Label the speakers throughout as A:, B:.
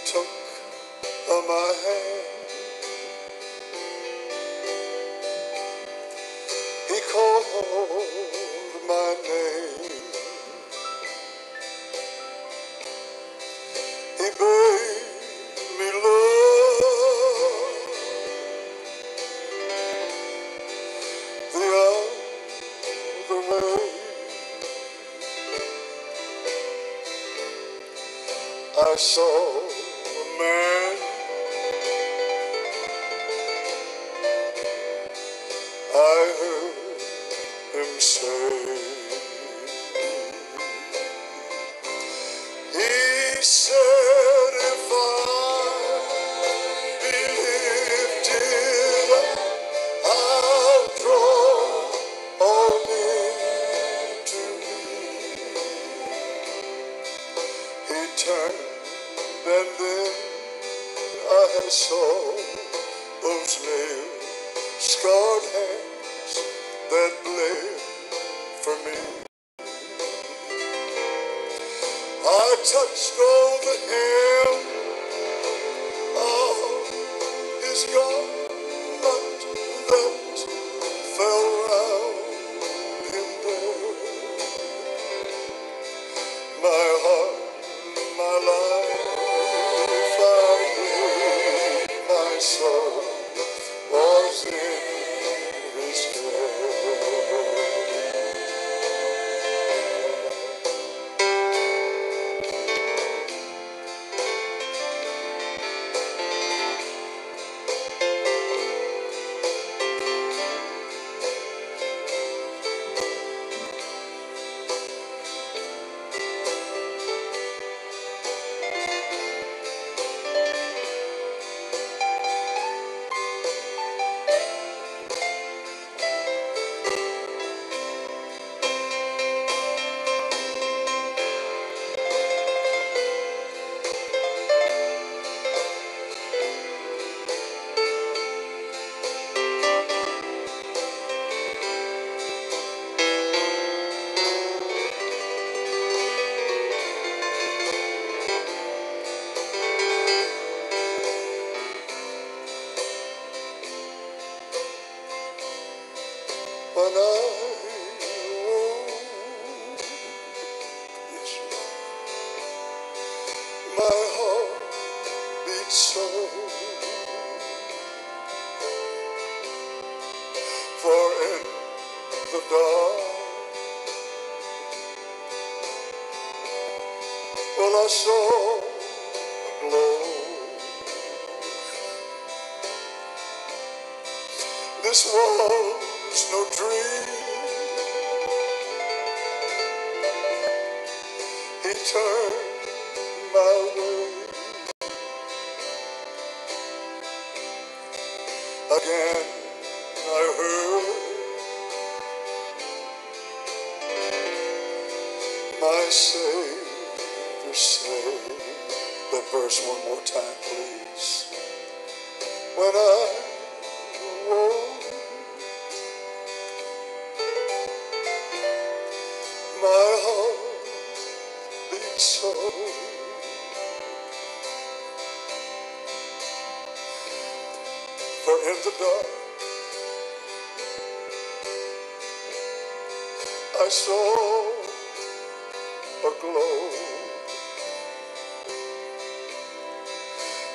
A: took my hand, he called my name, he bade me love the other way. I saw a man, I heard him say, he said, if I be lifted up, I'll draw all men to me. He turned, and then I saw those nail-scarred hands that bled for me. I touched all the hem of his garment that fell round him there. My heart, my life, I gave, my soul was in his care. When I woke, yes, my heart beat so, for in the dark, well, I saw a glow. This was no dream. He turned my way. Again I heard my Savior say, that verse one more time, please. When I woke, my heart beat so, for in the dark I saw a glow.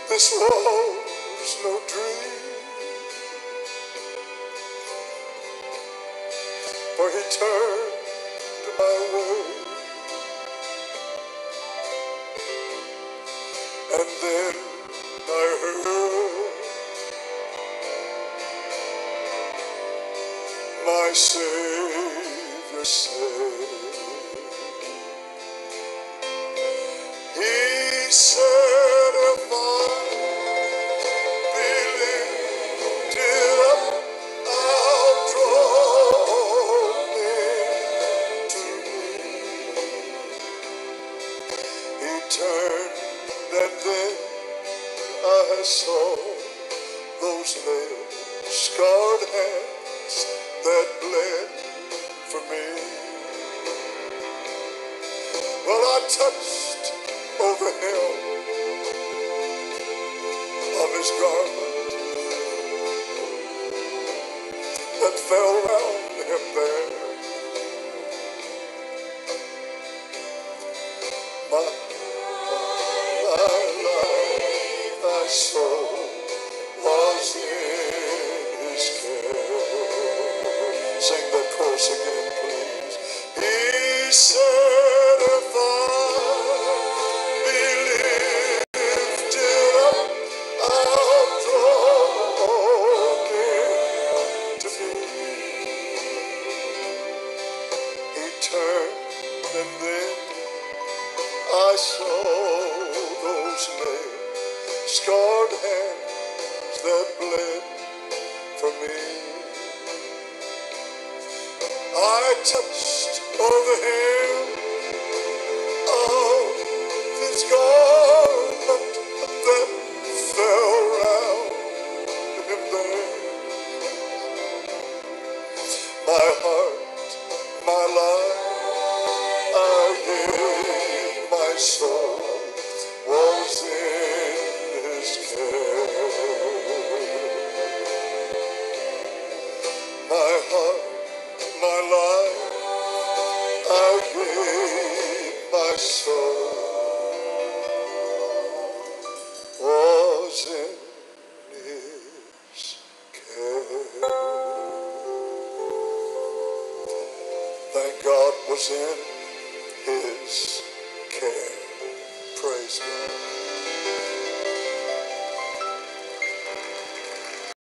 A: This was no dream, for he turned my way, and then I heard my Savior say, he said, if I be lifted up, I'll draw men to me. He turned, and then I saw those nail-scarred hands that bled for me. Well, I touched over him his garment that fell round him there. My life, thy soul was in his care. Sing that chorus again, please. He said, if I be lifted up, I'll draw men to me. He turned, and then I saw those nails, scarred hands that bled for me. I touched of the hem of his garment.